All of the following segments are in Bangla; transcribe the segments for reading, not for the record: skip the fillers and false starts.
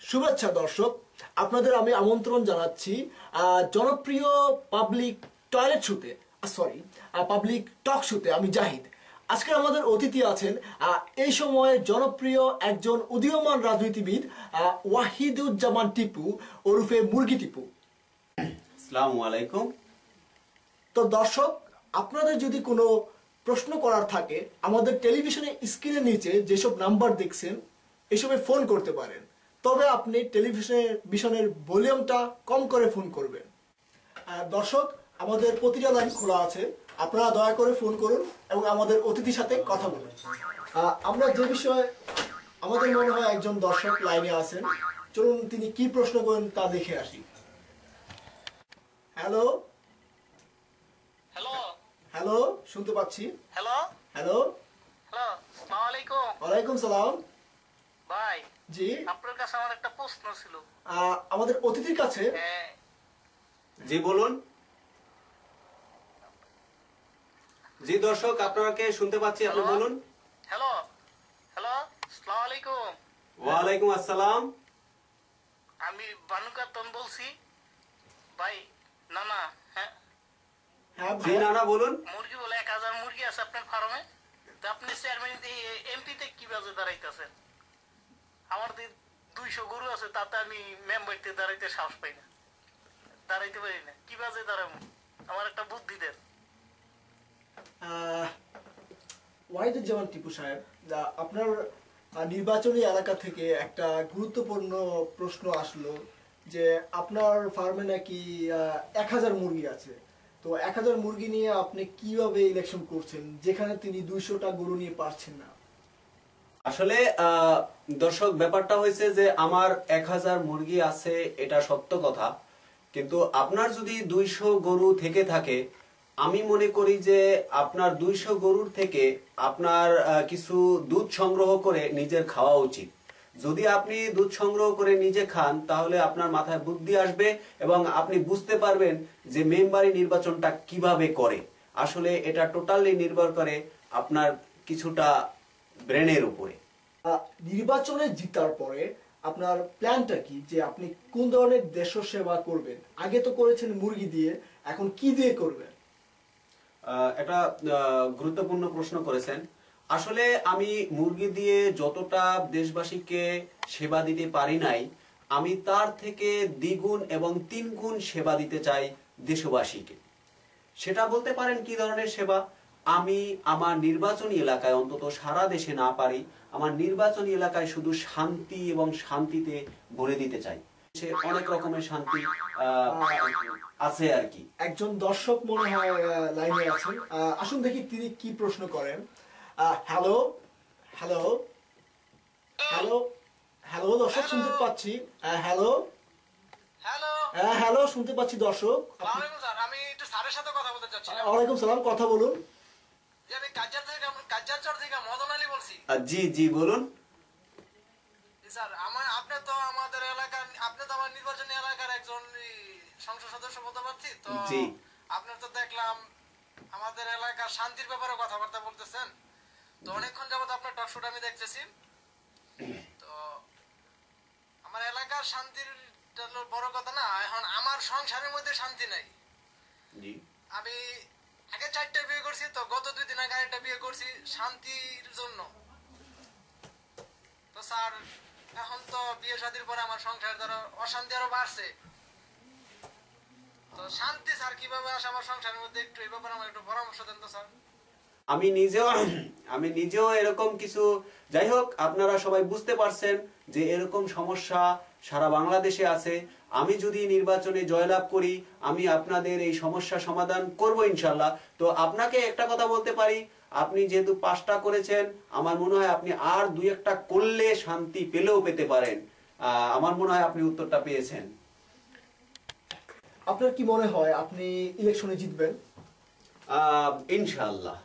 শুভেচ্ছা দর্শক, আপনাদের আমি আমন্ত্রণ জানাচ্ছি জনপ্রিয় পাবলিক টয়লেট শোতে, পাবলিক টক শোতে। আমি জাহিদ। আজকে আমাদের অতিথি আছেন এই সময়ে জনপ্রিয় একজন উদীয়মান রাজনীতিবিদ ওয়াহিদুজ্জামান টিপু ওরফে মুরগি টিপু। আসসালামু আলাইকুম। তো দর্শক, আপনাদের যদি কোনো প্রশ্ন করার থাকে আমাদের টেলিভিশনের স্ক্রিনের নিচে যেসব নাম্বার দেখছেন এসবে ফোন করতে পারেন। তবে আপনি টেলিভিশনের ভলিউমটা কম করে ফোন করবেন। দর্শক, আমাদের প্রতিটা লাইন খোলা আছে, আপনারা দয়া করে ফোন করুন এবং আমাদের অতিথির সাথে কথা বলুন। আমরা যে বিষয়ে আমাদের মনে হয় একজন দর্শক লাইনে আছেন, চলুন তিনি কি প্রশ্ন করেন তা দেখে আসি। হ্যালো হ্যালো হ্যালো, শুনতে পাচ্ছি। হ্যালো হ্যালো, হ্যালো, আসসালামু আলাইকুম। ওয়ালাইকুম সালাম। ভাই, জি, আপনার কাছে আমার একটা প্রশ্ন ছিল। আমাদের অতিথির কাছে। জি বলুন। জি দর্শক, আপনাকে শুনতে পাচ্ছি, আপনি বলুন। হ্যালো হ্যালো, আসসালামু আলাইকুম। ওয়ালাইকুম আসসালাম। আমি বানুকাতন বলছি ভাই। নানা, হ্যাঁ হ্যাঁ জি নানা বলুন। মুরগি বলে 1000 মুরগি আছে আপনার ফার্মে। তো আপনি চেয়ারম্যান এমপিতে কিভাবে দাঁড়াইতেছেন? আমার 200 গরু আছে, তাতে আমি মেম্বারতে দাঁড়াইতে সাহস পাই না, দাঁড়াইতে পারি না। কিভাবে দাঁড়াবো? আমার একটা বুদ্ধি দেন। ওয়াহিদুজ্জামান টিপু সাহেব, আপনার নির্বাচনী এলাকা থেকে একটা গুরুত্বপূর্ণ প্রশ্ন আসলো যে আপনার ফার্মে নাকি 1000 মুরগি আছে। তো 1000 মুরগি নিয়ে আপনি কিভাবে ইলেকশন করছেন যেখানে তিনি 200টা গরু নিয়ে পারছেন না? আসলে দর্শক, ব্যাপারটা হয়েছে যে আমার 1000 মুরগি আছে, এটা সত্য কথা। কিন্তু আপনার যদি 200 গরু থেকে থাকে, আমি মনে করি যে আপনার 200 গরুর থেকে আপনার কিছু দুধ সংগ্রহ করে নিজের খাওয়া উচিত। যদি আপনি দুধ সংগ্রহ করে নিজে খান তাহলে আপনার মাথায় বুদ্ধি আসবে এবং আপনি বুঝতে পারবেন যে মেম্বারি নির্বাচনটা কিভাবে করে। আসলে এটা টোটালি নির্ভর করে আপনার কিছুটা ব্রেনের উপরে। নির্বাচনে জিতার পরে আপনার প্ল্যানটা কি, যে আপনি কোন ধরনের দেশ সেবা করবেন? আগে তো করেছেন মুরগি দিয়ে, এখন কি দিয়ে করবেন? এটা গুরুত্বপূর্ণ প্রশ্ন করেছেন। আসলে আমি মুরগি দিয়ে যতটা দেশবাসীকে সেবা দিতে পারি নাই, আমি তার থেকে দ্বিগুণ এবং 3 গুণ সেবা দিতে চাই দেশবাসীকে। সেটা বলতে পারেন কি ধরনের সেবা? আমি আমার নির্বাচনী এলাকায়, অন্তত সারা দেশে না পারি, আমার নির্বাচনী এলাকায় শুধু শান্তি এবং শান্তিতে ভরে দিতে চাই। সে অনেক রকমের শান্তি আছে আর কি। একজন দর্শক মনে হয় লাইনে আছেন, আসুন দেখি তিনি কি প্রশ্ন করেন। হ্যালো হ্যালো হ্যালো হ্যালো, দর্শক শুনতে পাচ্ছি। হ্যালো হ্যালো, হ্যালো, শুনতে পাচ্ছি দর্শক। স্যার, আমি একটু স্যারের সাথে কথা বলতে চাচ্ছিলাম। ওয়ালাইকুম সালাম, কথা বলুন। যে আমি কাজারচর থেকে মদন আলী বলছি। জি জি বলুন। স্যার, আপনি তো আমাদের এলাকার, আপনি তো আমার নির্বাচনী এলাকার একজন সংসদ সদস্য বলতে পারছি তো। জি, আপনার তো দেখলাম আমাদের এলাকার শান্তির ব্যাপারে কথাবার্তা বলতেছেন। তো অনেকক্ষণ যাবত আপনার টক শোটা আমি দেখতেছি। তো আমার এলাকার শান্তির বড় কথা না, এখন আমার সংসারের মধ্যে শান্তি নাই। জি। আমি আগে 4টা বিয়ে করছি, তো গত 2 দিন আগে আরেকটা বিয়ে করছি শান্তির জন্য। তো স্যার, এখন তো বিয়ে শাদীর পরে আমার সংসার দ্বারা অশান্তি আরো বাড়ছে। তো শান্তি স্যার কিভাবে আসে আমার সংসারের মধ্যে, একটু এই ব্যাপারে আমার একটু পরামর্শ দেন তো স্যার। আমি নিজেও এরকম কিছু, যাই হোক, আপনারা সবাই বুঝতে পারছেন যে এরকম সমস্যা সারা বাংলাদেশে আছে। আমি যদি নির্বাচনে জয়লাভ করি, আমি আপনাদের এই সমস্যা সমাধান করব ইনশাল্লাহ। তো আপনাকে একটা কথা বলতে পারি, আপনি যেহেতু 5টা করেছেন, আমার মনে হয় আপনি আর 2-1টা করলে শান্তি পেলেও পেতে পারেন। আমার মনে হয় আপনি উত্তরটা পেয়েছেন। আপনার কি মনে হয় আপনি ইলেকশনে জিতবেন? ইনশাল্লাহ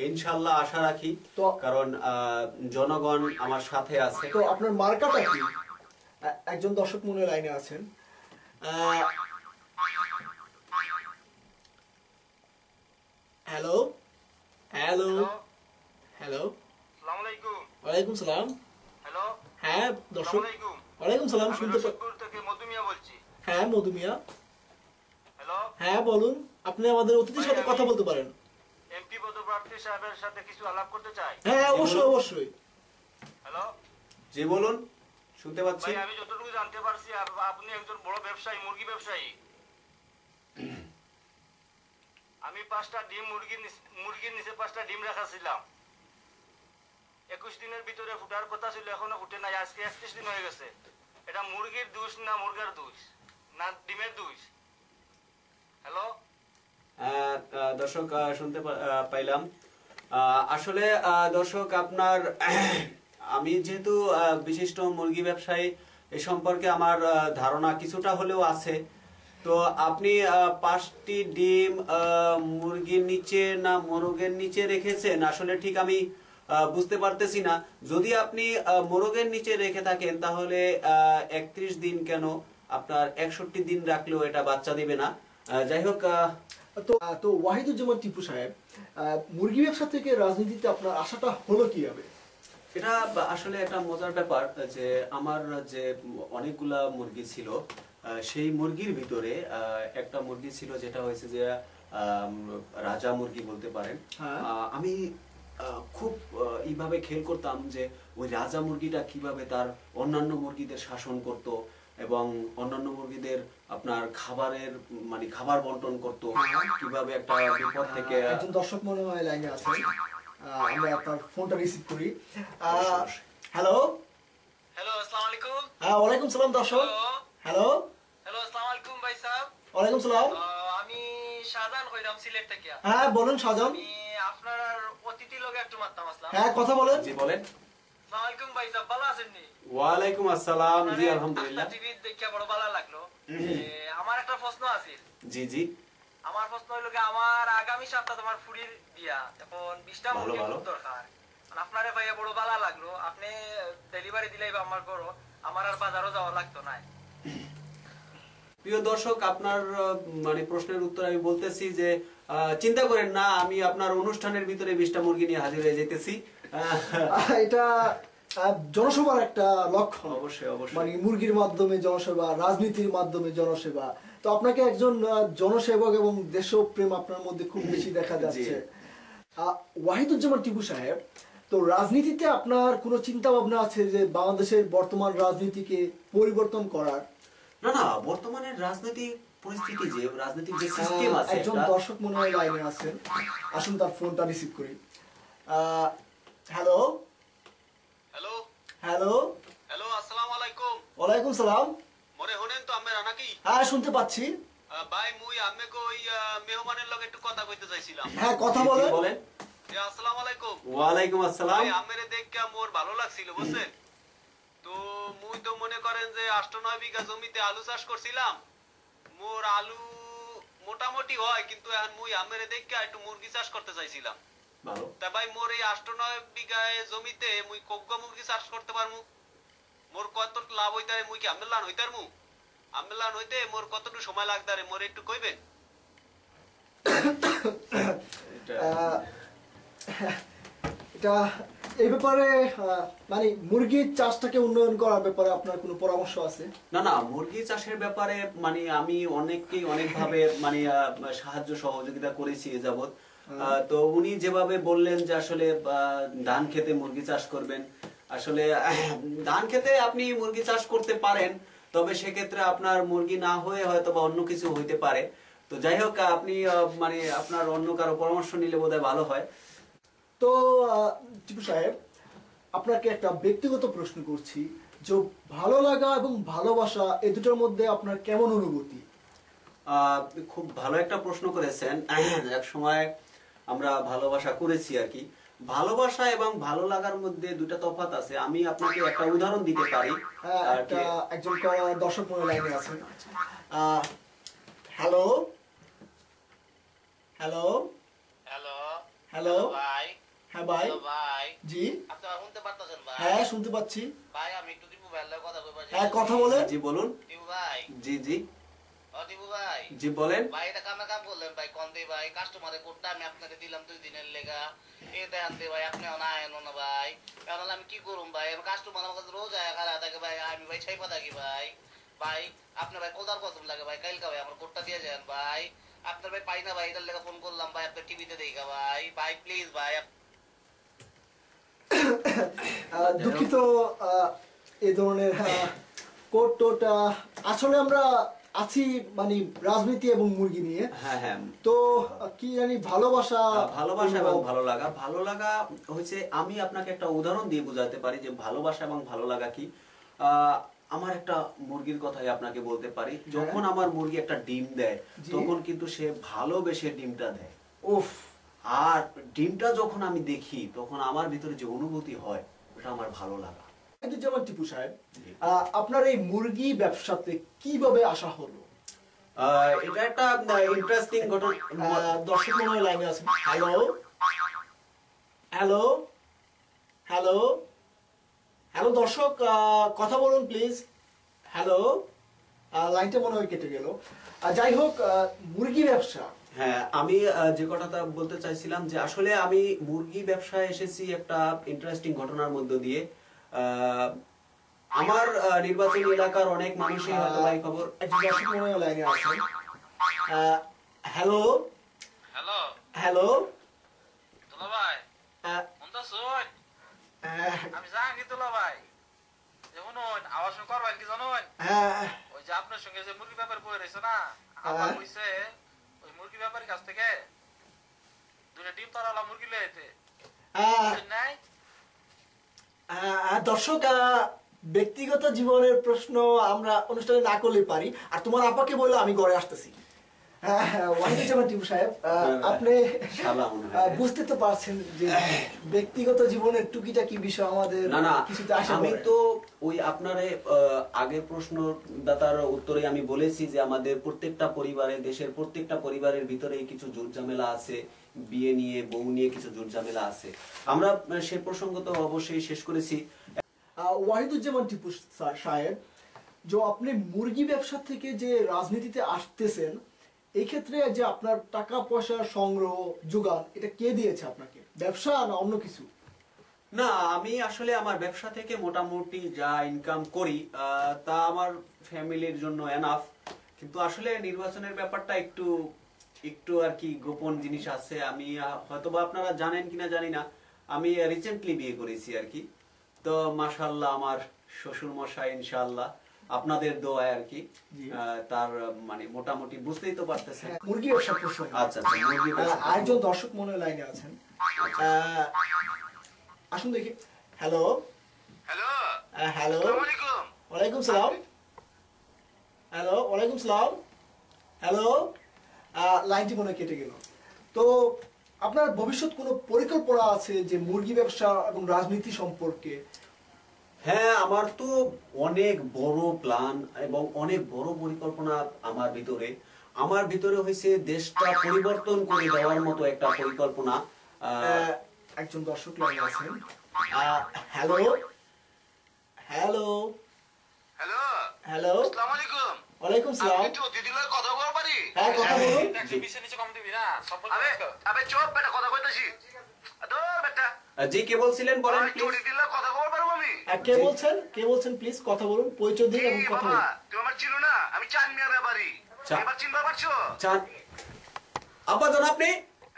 ইনশাল্লাহ আশা রাখি, তো কারণ জনগণ আমার সাথে আছে। তো আপনার মার্কাটা কি? একজন দর্শক মনে লাইনে আছেন। হ্যালো হ্যালো হ্যালো ওয়ালাইকুম সালাম। হ্যালো, হ্যাঁ দর্শক, আসসালামু আলাইকুম। ওয়ালাইকুম সালাম, আমি শুনতে রশিদপুর থেকে মধু মিয়া বলছি। হ্যাঁ মধু মিয়া, হ্যালো, হ্যাঁ বলুন, আপনি আমাদের অতিথির সাথে কথা বলতে পারেন। এমপি পদপ্রার্থী সাহেবের সাথে কিছু আলাপ করতে চাই। হ্যাঁ অবশ্যই অবশ্যই। হ্যালো জি বলুন, শুনতে পাচ্ছি। ভাই, আমি যতটুকু জানতে পারছি আপনি একজন বড় ব্যবসায়ী, মুরগি ব্যবসায়ী। আমি 5টা ডিম মুরগির নিচে 5টা ডিম রাখাছিলাম। 21 দিনের ভিতরে ফুটার কথা ছিল, এখনো ফুটে নাই। আজকে 31 দিন হয়ে গেছে। এটা মুরগির দোষ না মুরগার দোষ না ডিমের দোষ? হ্যালো দর্শক শুনতে পাইলাম। আসলে দর্শক আপনার আমি যেহেতু বিশিষ্ট মুরগি ব্যবসায়ী, এ সম্পর্কে আমার ধারণা কিছুটা হলেও আছে। তো আপনি 5টি ডিম মুরগির নিচে না মোরগের নিচে রেখেছেন, আসলে ঠিক আমি বুঝতে পারতেছি না। যদি আপনি মোরগের নিচে রেখে থাকেন তাহলে 31 দিন কেন, আপনার 61 দিন রাখলেও এটা বাচ্চা দিবে না। যাই হোক, তো তো ওয়াহিদুজ্জামান টিপু সাহেব, মুরগি ব্যবসা থেকে রাজনীতিতে আপনার আশাটা হলো কিভাবে? এটা আসলে একটা মজার ব্যাপার যে আমার যে অনেকগুলা মুরগি ছিল, সেই মুরগির ভিতরে একটা মুরগি ছিল যেটা হয়েছে যে রাজা মুরগি বলতে পারেন। আমি খুব এইভাবে খেয়াল করতাম যে ওই রাজা মুরগিটা কিভাবে তার অন্যান্য মুরগিদের শাসন করত এবং অন্যান্য মুরগিদের আপনার খাবারের মানে খাবার বন্টন করত, কিভাবে একটা বিপদ থেকে। একজন দর্শক মনে হয় লাইনে আছে, আমরা আপনার ফোনটা রিসিভ করি। হ্যালো হ্যালো, আসসালামু আলাইকুম। হ্যাঁ ওয়ালাইকুম সালাম দর্শক। হ্যালো হ্যালো, আসসালামু আলাইকুম ভাই সাহেব। ওয়ালাইকুম সালাম। আমি শাহজাহান কইরাম, সিলেট থেকে। হ্যাঁ বলুন শাহজাহান। আমি আপনার অতিথি লগে একটু মারতাম আসলাম। হ্যাঁ কথা বলেন। জি বলেন। আসসালামু আলাইকুম ভাই সাহেব, ভালো আছেন নি? ওয়ালাইকুম আসসালাম। জি আলহামদুলিল্লাহ। টিভি দেখে বড় ভালো লাগলো। আমার একটা প্রশ্ন আছে। জি জি। আমার প্রশ্ন হলো কি, আমার আগামী সপ্তাহে তোমার ফুরির বিয়া, এখন 20টা মুরগি খুব দরকার। আপনারে ভাইয়া বড় ভালো লাগলো, আপনি ডেলিভারি দিলেই বা আমার করো, আমার আর বাজারও যাওয়া লাগতো না। প্রিয় দর্শক, আপনার মানে প্রশ্নের উত্তর আমি বলতেছি যে চিন্তা করেন না, আমি আপনার অনুষ্ঠানের ভিতরে 20টা মুরগি নিয়ে হাজির হয়ে যেতেছি। এটা জনসেবার একটা লক্ষণ। অবশ্যই অবশ্যই। মানে মুরগির মাধ্যমে জনসেবা, রাজনীতির মাধ্যমে জনসেবা। তো আপনাকে একজন জনসেবক এবং দেশপ্রেম আপনার মধ্যে খুব বেশি দেখা যাচ্ছে। ওয়াহিদুজ্জামান টিপু সাহেব, তো রাজনীতিতে আপনার কোনো চিন্তা ভাবনা আছে যে বাংলাদেশের বর্তমান রাজনীতিকে পরিবর্তন করার? না না, বর্তমানের রাজনৈতিক পরিস্থিতি যে রাজনৈতিক যে সিস্টেম আছে, একজন দর্শক মনে হয় লাইনে আছেন, আসুন তার ফোনটা রিসিভ করি। হ্যালো হ্যালো হ্যালো হ্যালো, আসসালামু আলাইকুম। ওয়ালাইকুম সালাম। মরে হনেন তো আমরা নাকি? হ্যাঁ শুনতে পাচ্ছি। ভাই মুই আম্মেকে ওই মেহমানের লগে একটু কথা কইতে চাইছিলাম। হ্যাঁ কথা বলেন। বলেন। আসসালামু আলাইকুম। ওয়ালাইকুম আসসালাম। ভাই আম্মেরে দেখে মোর ভালো লাগছিল, বুঝছেন? তো মুই তো মনে করেন যে 8-9 বিঘা জমিতে আলু চাষ করছিলাম। মোর আলু মোটামুটি হয়, কিন্তু এখন মুই আম্মেরে দেখে একটু মুরগি চাষ করতে চাইছিলাম। ভালো। তা ভাই মোর এই 8-9 বিঘায় জমিতে মুই কগ্গা মুরগি চাষ করতে পারমু? মোর কত লাভ হইতারে? মুই কি আম্মের লান হইতারমু? আম্মের লান হইতে মোর কতটুকু সময় লাগতারে মোর একটু কইবেন? এটা এই ব্যাপারে মানে মুরগির চাষটাকে উন্নয়ন করার ব্যাপারে আপনার কোনো পরামর্শ আছে? না না, মুরগি চাষের ব্যাপারে মানে আমি অনেককেই অনেকভাবে মানে সাহায্য সহযোগিতা করেছি এ যাবৎ। তো উনি যেভাবে বললেন যে আসলে ধান খেতে মুরগি চাষ করবেন, আসলে ধান খেতে আপনি মুরগি চাষ করতে পারেন, তবে সেক্ষেত্রে আপনার মুরগি না হয়ে হয়তো বা অন্য কিছু হইতে পারে। তো যাই হোক, আপনি মানে আপনার অন্য কারো পরামর্শ নিলে বোধহয় ভালো হয়। তো টিপু সাহেব, আপনাকে একটা ব্যক্তিগত প্রশ্ন করছি, যে ভালো লাগা এবং ভালোবাসা এই দুটোর মধ্যে আপনার কেমন অনুভূতি? খুব ভালো একটা প্রশ্ন করেছেন। এক সময় আমরা ভালোবাসা করেছি আর কি। ভালোবাসা এবং ভালো লাগার মধ্যে দুটো তফাৎ আছে। আমি আপনাকে একটা উদাহরণ দিতে পারি। একজন দর্শক মনে লাইনে আছেন। হ্যালো হ্যালো হ্যালো হ্যালো ভাই। হ্যাঁ ভাই। ভাই জি আপনি শুনতে পারতেছেন ভাই? হ্যাঁ শুনতে পাচ্ছি। ভাই আমি একটু টিপু ভাইয়ের লগে কথা কইবা। হ্যাঁ কথা বলেন। জি বলুন। টিপু ভাই, জি জি। দিবু ভাই জি বলেন। ভাই এটা কামে কাম করলেন ভাই, কোন দে ভাই কাস্টমারে কোডটা আমি আপনাকে দিলাম 2 দিনের লেগা, এই দেন দে ভাই আপনি না আয়েন না ভাই, এখন আমি কি করুম ভাই, আমি কাস্টমার আমার কাছে রোজ আয়া খারাপ থাকে ভাই, আমি ভাই ছাইপা থাকি ভাই, ভাই আপনি ভাই কোদার কসম লাগে ভাই, কালকে ভাই আমার কোডটা দিয়ে যান ভাই, আপনার ভাই পাই না ভাই, এটার লেগে ফোন করলাম ভাই, আপনার টিভিতে দেখা ভাই, ভাই প্লিজ ভাই। দুঃখিত, এই ধরনের কোট টোট, আসলে আমরা আছি মানে রাজনীতি এবং মুরগি নিয়ে। হ্যাঁ হ্যাঁ, তো কি জানি ভালোবাসা এবং ভালো লাগা হচ্ছে, আমি আপনাকে একটা উদাহরণ দিয়ে বোঝাতে পারি যে ভালোবাসা এবং ভালো লাগা কি। আমার একটা মুরগির কথাই আপনাকে বলতে পারি, যখন আমার মুরগি একটা ডিম দেয় তখন কিন্তু সে ভালোবেসে ডিমটা দেয়। উফ, আর ডিমটা যখন আমি দেখি তখন আমার ভিতরে যে অনুভূতি হয় ওটা আমার ভালো লাগা। কিন্তু যেমন টিপু সাহেব, আপনার এই মুরগি ব্যবসাতে কিভাবে আসা হলো? এটা একটা ইন্টারেস্টিং ঘটনা। দর্শক মনে হয় লাইনে আছেন। হ্যালো হ্যালো হ্যালো হ্যালো দর্শক, কথা বলুন প্লিজ। হ্যালো, লাইনটা মনে হয় কেটে গেল। যাই হোক, মুরগি ব্যবসা, হ্যাঁ, আমি যে কথাটা বলতে চাইছিলাম যে আসলে আমি মুরগি ব্যবসায় এসেছি একটা ইন্টারেস্টিং ঘটনার মধ্য দিয়ে। আমার নির্বাচনী এলাকার অনেক মানুষই হয়তো ভাই খবর। দর্শক মনে হয় লাইনে আছেন। হ্যালো হ্যালো হ্যালো দুলা ভাই, কোনটা শুন, আমি জানি দুলা ভাই, যেমন আওয়াজ করবেন কি জানুন, ওই যে আপনার সঙ্গে যে মুরগি ব্যাপারে বই রয়েছে না, আমার কইছে ওই মুরগি ব্যাপারের কাছ থেকে 2টা ডিম তারালা মুরগি লইতে নাই। দর্শক, ব্যক্তিগত জীবনের প্রশ্ন আমরা অনুষ্ঠানে না করলে পারি, আর তোমার আপাকে বললো আমি ঘরে আসতেছি। টিপু সাহেব, আপনি বুঝতে তো পারছেন যে ব্যক্তিগত জীবনের টুকিটাকি বিষয় আমাদের কিছুতে আসে। আমি তো ওই আপনার আগের প্রশ্নদাতার উত্তরে আমি বলেছি যে আমাদের প্রত্যেকটা পরিবারে, দেশের প্রত্যেকটা পরিবারের ভিতরে কিছু জোর ঝামেলা আছে, বিয়ে নিয়ে বউ নিয়ে কিছু জোর ঝামেলা আছে। আমরা সে প্রসঙ্গ তো অবশ্যই শেষ করেছি। ওয়াহিদুজ্জামান টিপু সাহেব, যে আপনি মুরগি ব্যবসা থেকে যে রাজনীতিতে আসতেছেন, এই ক্ষেত্রে যে আপনার টাকা পয়সা সংগ্রহ যোগান, এটা কে দিয়েছে আপনাকে? ব্যবসা না অন্য কিছু? না, আমি আসলে আমার ব্যবসা থেকে মোটামুটি যা ইনকাম করি তা আমার ফ্যামিলির জন্য এনাফ। কিন্তু আসলে নির্বাচনের ব্যাপারটা একটু একটু আর কি গোপন জিনিস আছে। আমি হয়তোবা আপনারা জানেন কিনা জানি না, আমি রিসেন্টলি বিয়ে করেছি আর কি। তো মাশাআল্লাহ আমার শ্বশুর মশাই ইনশাআল্লাহ আপনাদের দোয়ায় আর কি, তার মানে মোটামুটি বুঝতেই তো পারতেছেন মুরগি ব্যবসা প্রসঙ্গ। আচ্ছা আচ্ছা, মুরগি ব্যবসা। আরেকজন দর্শক মনে লাইনে আছেন, আসুন দেখি। হ্যালো হ্যালো হ্যালো, আসসালামু আলাইকুম। ওয়ালাইকুম সালাম। হ্যালো, ওয়ালাইকুম সালাম। হ্যালো, লাইনটি মনে কেটে গেল। তো আপনার ভবিষ্যৎ কোনো পরিকল্পনা আছে যে মুরগি ব্যবসা এবং রাজনীতি সম্পর্কে? হ্যাঁ, আমার তো অনেক বড় প্ল্যান এবং অনেক বড় পরিকল্পনা আমার ভিতরে হয়েছে দেশটা পরিবর্তন করে দেওয়ার মতো একটা পরিকল্পনা। একজন দর্শক লাইনে আছেন। হ্যালো হ্যালো হ্যালো হ্যালো, আসসালামু আলাইকুম। ওয়ালাইকুম সালাম। আমি তো দিদিলার কথা বলতে পারি? হ্যাঁ, কথা বলুন। নিচে নিচে কম দিবি না সব। আবে চুপ বেটা, কথা কইতাছি। আদো বেটা। জি, কে বলছিলেন বলেন প্লিজ। দিদিলার কথা বলতে পারবো আমি? কে বলছেন প্লিজ কথা বলুন, পরিচয় দিন এবং কথা বলুন। তুমি আমার চিনো না? আমি চান মিয়া ব্যাপারী। এবার চিনবা পারছো? চান আব্বা জান আপনি?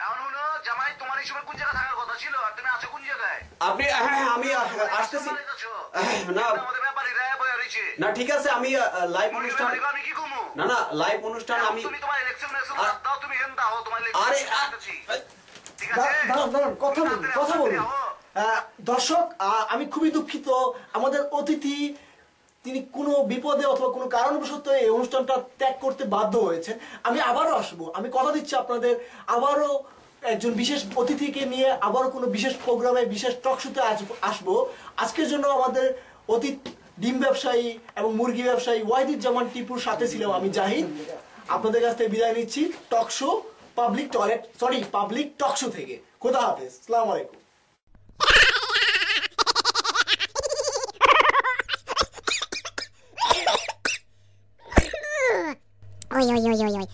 এখন হলো জামাই, তোমার এই সময় কোন জায়গায় থাকার কথা ছিল, আর তুমি আছো কোন জায়গায়? আপনি? হ্যাঁ, আমি আসতেছি। না আমাদের ব্যাপারী রায় বয়া রইছে না, ঠিক আছে, আমি লাইভ অনুষ্ঠান, আমি কি কমু? না লাইভ অনুষ্ঠান আমি। তুমি তোমার ইলেকশন দাও, তুমি হেন দাও তোমার আরে ঠিক আছে, দাঁড়ান, কথা বলুন। দর্শক, আমি খুবই দুঃখিত, আমাদের অতিথি তিনি কোনো বিপদে অথবা কোনো কারণবশত এই অনুষ্ঠানটা ত্যাগ করতে বাধ্য হয়েছেন। আমি আবারও আসবো, আমি কথা দিচ্ছি আপনাদের, আবারও একজন বিশেষ অতিথিকে নিয়ে আবারও কোনো বিশেষ প্রোগ্রামে, বিশেষ টক শোতে আসবো। আজকের জন্য আমাদের অতীত ডিম ব্যবসায়ী এবং মুরগি ব্যবসায়ী ওয়াহিদুজ্জামান টিপুর সাথে ছিলাম আমি জাহিদ। আপনাদের কাছ থেকে বিদায় নিচ্ছি talk show public talk show থেকে। খোদা হাফেজ, আসসালামু আলাইকুম। Oi. oi, oi, oi, oi, oi.